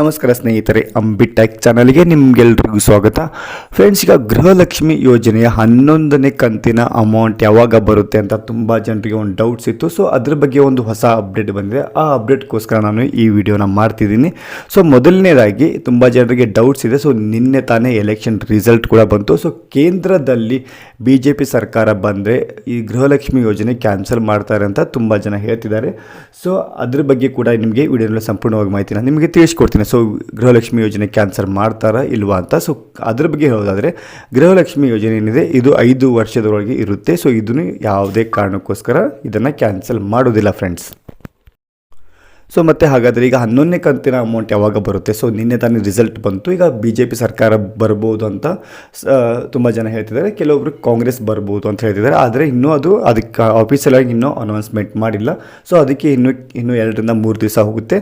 ನಮಸ್ಕಾರ ಸ್ನೇಹಿತರೆ, ಅಂಬಿಟೆಕ್ ಚಾನಲ್ಗೆ ನಿಮಗೆಲ್ರಿಗೂ ಸ್ವಾಗತ. ಫ್ರೆಂಡ್ಸ್, ಈಗ ಗೃಹಲಕ್ಷ್ಮಿ ಯೋಜನೆಯ 11ನೇ ಕಂತಿನ ಅಮೌಂಟ್ ಯಾವಾಗ ಬರುತ್ತೆ ಅಂತ ತುಂಬ ಜನರಿಗೆ ಒಂದು ಡೌಟ್ಸ್ ಇತ್ತು. ಸೊ ಅದ್ರ ಬಗ್ಗೆ ಒಂದು ಹೊಸ ಅಪ್ಡೇಟ್ ಬಂದಿದೆ. ಆ ಅಪ್ಡೇಟ್ಗೋಸ್ಕರ ನಾನು ಈ ವಿಡಿಯೋನ ಮಾಡ್ತಿದ್ದೀನಿ. ಸೊ ಮೊದಲನೇದಾಗಿ ತುಂಬ ಜನರಿಗೆ ಡೌಟ್ಸ್ ಇದೆ. ಸೊ ನಿನ್ನೆ ತಾನೇ ಎಲೆಕ್ಷನ್ ರಿಸಲ್ಟ್ ಕೂಡ ಬಂತು. ಸೊ ಕೇಂದ್ರದಲ್ಲಿ BJP ಸರ್ಕಾರ ಬಂದರೆ ಈ ಗೃಹಲಕ್ಷ್ಮಿ ಯೋಜನೆ ಕ್ಯಾನ್ಸಲ್ ಮಾಡ್ತಾರೆ ಅಂತ ತುಂಬ ಜನ ಹೇಳ್ತಿದ್ದಾರೆ. ಸೊ ಅದ್ರ ಬಗ್ಗೆ ಕೂಡ ನಿಮಗೆ ವಿಡಿಯೋನಲ್ಲಿ ಸಂಪೂರ್ಣವಾಗಿ ಮಾಹಿತಿನ ನಿಮಗೆ ತಿಳಿಸ್ಕೊಡ್ತೀನಿ. ಸೊ ಗೃಹಲಕ್ಷ್ಮಿ ಯೋಜನೆ ಕ್ಯಾನ್ಸಲ್ ಮಾಡ್ತಾರಾ ಇಲ್ವಾ ಅಂತ. ಸೊ ಅದ್ರ ಬಗ್ಗೆ ಹೇಳೋದಾದರೆ, ಗೃಹಲಕ್ಷ್ಮಿ ಯೋಜನೆ ಏನಿದೆ ಇದು 5 ವರ್ಷದೊಳಗೆ ಇರುತ್ತೆ. ಸೊ ಇದನ್ನು ಯಾವುದೇ ಕಾರಣಕ್ಕೋಸ್ಕರ ಇದನ್ನು ಕ್ಯಾನ್ಸಲ್ ಮಾಡೋದಿಲ್ಲ ಫ್ರೆಂಡ್ಸ್. ಸೊ ಮತ್ತು ಹಾಗಾದರೆ ಈಗ 11ನೇ ಕಂತಿನ ಅಮೌಂಟ್ ಯಾವಾಗ ಬರುತ್ತೆ? ಸೊ ನಿನ್ನೆ ತಾನೇ ರಿಸಲ್ಟ್ ಬಂತು. ಈಗ BJP ಸರ್ಕಾರ ಬರ್ಬೋದು ಅಂತ ತುಂಬ ಜನ ಹೇಳ್ತಿದ್ದಾರೆ. ಕೆಲವೊಬ್ರು ಕಾಂಗ್ರೆಸ್ ಬರ್ಬೋದು ಅಂತ ಹೇಳ್ತಿದ್ದಾರೆ. ಆದರೆ ಇನ್ನೂ ಅದಕ್ಕೆ ಆಫೀಸಿಯಲಾಗಿ ಇನ್ನೂ ಅನೌನ್ಸ್ಮೆಂಟ್ ಮಾಡಿಲ್ಲ. ಸೊ ಅದಕ್ಕೆ ಇನ್ನೂ 2 ರಿಂದ 3 ದಿವಸ ಹೋಗುತ್ತೆ.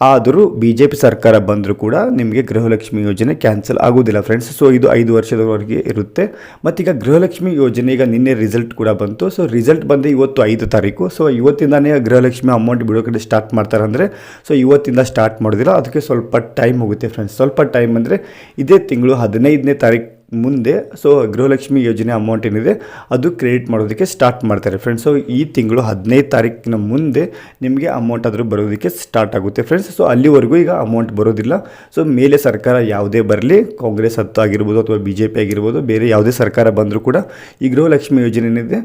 ಆದರೂ BJP ಸರ್ಕಾರ ಬಂದರೂ ಕೂಡ ನಿಮಗೆ ಗೃಹಲಕ್ಷ್ಮಿ ಯೋಜನೆ ಕ್ಯಾನ್ಸಲ್ ಆಗೋದಿಲ್ಲ ಫ್ರೆಂಡ್ಸ್. ಸೊ ಇದು 5 ವರ್ಷದವರೆಗೆ ಇರುತ್ತೆ. ಮತ್ತೀಗ ಗೃಹಲಕ್ಷ್ಮಿ ಯೋಜನೆ ಈಗ ನಿನ್ನೆ ರಿಸಲ್ಟ್ ಕೂಡ ಬಂತು. ಸೊ ರಿಸಲ್ಟ್ ಬಂದು ಇವತ್ತು 5 ತಾರೀಕು. ಸೊ ಇವತ್ತಿಂದಾನೇ ಗೃಹಲಕ್ಷ್ಮಿ ಅಮೌಂಟ್ ಬಿಡೋಕಡೆ ಸ್ಟಾರ್ಟ್ ಮಾಡ್ತಾರೆ. ಅಂದರೆ ಸೊ ಇವತ್ತಿಂದ ಸ್ಟಾರ್ಟ್ ಮಾಡೋದಿಲ್ಲ, ಅದಕ್ಕೆ ಸ್ವಲ್ಪ ಟೈಮ್ ಹೋಗುತ್ತೆ ಫ್ರೆಂಡ್ಸ್. ಸ್ವಲ್ಪ ಟೈಮ್ ಅಂದರೆ ಇದೇ ತಿಂಗಳು 15ನೇ ತಾರೀಕು ಮುಂದೆ ಸೊ ಗೃಹಲಕ್ಷ್ಮಿ ಯೋಜನೆ ಅಮೌಂಟ್ ಏನಿದೆ ಅದು ಕ್ರೆಡಿಟ್ ಮಾಡೋದಕ್ಕೆ ಸ್ಟಾರ್ಟ್ ಮಾಡ್ತಾರೆ ಫ್ರೆಂಡ್ಸ್. ಸೊ ಈ ತಿಂಗಳು 15 ತಾರೀಕಿನ ಮುಂದೆ ನಿಮಗೆ ಅಮೌಂಟ್ ಆದರೂ ಬರೋದಕ್ಕೆ ಸ್ಟಾರ್ಟ್ ಆಗುತ್ತೆ ಫ್ರೆಂಡ್ಸ್. ಸೊ ಅಲ್ಲಿವರೆಗೂ ಈಗ ಅಮೌಂಟ್ ಬರೋದಿಲ್ಲ. ಸೊ ಮೇಲೆ ಸರ್ಕಾರ ಯಾವುದೇ ಬರಲಿ, ಕಾಂಗ್ರೆಸ್ ಆಗಿರ್ಬೋದು ಅಥವಾ BJP ಆಗಿರ್ಬೋದು, ಬೇರೆ ಯಾವುದೇ ಸರ್ಕಾರ ಬಂದರೂ ಕೂಡ ಈ ಗೃಹಲಕ್ಷ್ಮಿ ಯೋಜನೆ ಏನಿದೆ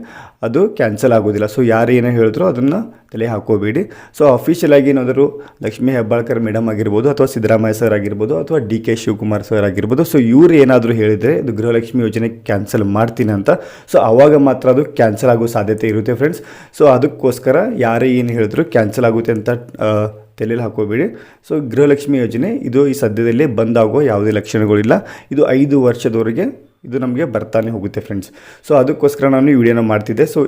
ಅದು ಕ್ಯಾನ್ಸಲ್ ಆಗೋದಿಲ್ಲ. ಸೊ ಯಾರು ಏನೋ ಹೇಳಿದ್ರು ಅದನ್ನು ತಲೆ ಹಾಕೋಬೇಡಿ. ಸೊ ಅಫಿಷಿಯಲ್ ಆಗಿ ಏನಾದರೂ ಲಕ್ಷ್ಮೀ ಹೆಬ್ಬಾಳ್ಕರ್ ಮೇಡಮ್ ಆಗಿರ್ಬೋದು ಅಥವಾ ಸಿದ್ದರಾಮಯ್ಯ ಸರ್ ಆಗಿರ್ಬೋದು ಅಥವಾ DK ಶಿವಕುಮಾರ್ ಸರ್ ಆಗಿರ್ಬೋದು, ಸೊ ಇವರು ಏನಾದರೂ ಹೇಳಿದರೆ ಇದು ಗೃಹಲಕ್ಷ್ಮಿ ಯೋಜನೆ ಕ್ಯಾನ್ಸಲ್ ಮಾಡ್ತೀನಿ ಅಂತ, ಸೊ ಆವಾಗ ಮಾತ್ರ ಅದು ಕ್ಯಾನ್ಸಲ್ ಆಗೋ ಸಾಧ್ಯತೆ ಇರುತ್ತೆ ಫ್ರೆಂಡ್ಸ್. ಸೊ ಅದಕ್ಕೋಸ್ಕರ ಯಾರೇ ಏನು ಹೇಳಿದ್ರು ಕ್ಯಾನ್ಸಲ್ ಆಗುತ್ತೆ ಅಂತ ತಲೆಯಲ್ಲಿ ಹಾಕೋಬೇಡಿ. ಸೊ ಗೃಹಲಕ್ಷ್ಮಿ ಯೋಜನೆ ಇದು ಈ ಸದ್ಯದಲ್ಲೇ ಬಂದಾಗೋ ಯಾವುದೇ ಲಕ್ಷಣಗಳಿಲ್ಲ. ಇದು 5 ವರ್ಷದವರೆಗೆ ಇದು ನಮಗೆ ಬರ್ತಾನೆ ಹೋಗುತ್ತೆ ಫ್ರೆಂಡ್ಸ್. ಸೊ ಅದಕ್ಕೋಸ್ಕರ ನಾನು ಈ ವಿಡಿಯೋನ ಮಾಡ್ತಿದ್ದೆ. ಸೊ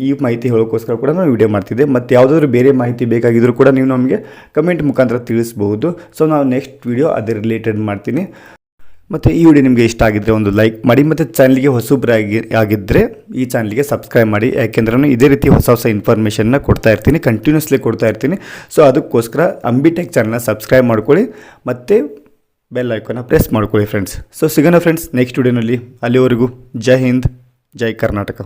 ಈ ಮಾಹಿತಿ ಹೇಳೋಕ್ಕೋಸ್ಕರ ಕೂಡ ನಾನು ವಿಡಿಯೋ ಮಾಡ್ತಿದ್ದೆ. ಮತ್ತು ಯಾವುದಾದ್ರೂ ಬೇರೆ ಮಾಹಿತಿ ಬೇಕಾಗಿದ್ದರೂ ಕೂಡ ನೀವು ನಮಗೆ ಕಮೆಂಟ್ ಮುಖಾಂತರ ತಿಳಿಸ್ಬಹುದು. ಸೊ ನಾವು ನೆಕ್ಸ್ಟ್ ವಿಡಿಯೋ ಅದೇ ರಿಲೇಟೆಡ್ ಮಾಡ್ತೀನಿ. ಮತ್ತು ಈ ವಿಡಿಯೋ ನಿಮಗೆ ಇಷ್ಟ ಆಗಿದ್ದರೆ ಒಂದು ಲೈಕ್ ಮಾಡಿ, ಮತ್ತು ಚಾನಲ್ಗೆ ಹೊಸಬ್ರಾಗಿದ್ದರೆ ಈ ಚಾನಲ್ಗೆ ಸಬ್ಸ್ಕ್ರೈಬ್ ಮಾಡಿ. ಯಾಕೆಂದ್ರೆ ನಾನು ಇದೇ ರೀತಿ ಹೊಸ ಇನ್ಫಾರ್ಮೇಷನ್ನ ಕೊಡ್ತಾ ಇರ್ತೀನಿ, ಕಂಟಿನ್ಯೂಸ್ಲಿ ಕೊಡ್ತಾ ಇರ್ತೀನಿ. ಸೊ ಅದಕ್ಕೋಸ್ಕರ ಅಂಬಿಟೆಕ್ ಚಾನಲ್ನ ಸಬ್ಸ್ಕ್ರೈಬ್ ಮಾಡ್ಕೊಳ್ಳಿ ಮತ್ತು ಬೆಲ್ ಐಕಾನ್ನ ಪ್ರೆಸ್ ಮಾಡ್ಕೊಳ್ಳಿ ಫ್ರೆಂಡ್ಸ್. ಸೊ ಸಿಗೋಣ ಫ್ರೆಂಡ್ಸ್ ನೆಕ್ಸ್ಟ್ ವಿಡಿಯೋನಲ್ಲಿ. ಅಲ್ಲಿವರೆಗೂ ಜೈ ಹಿಂದ್, ಜೈ ಕರ್ನಾಟಕ.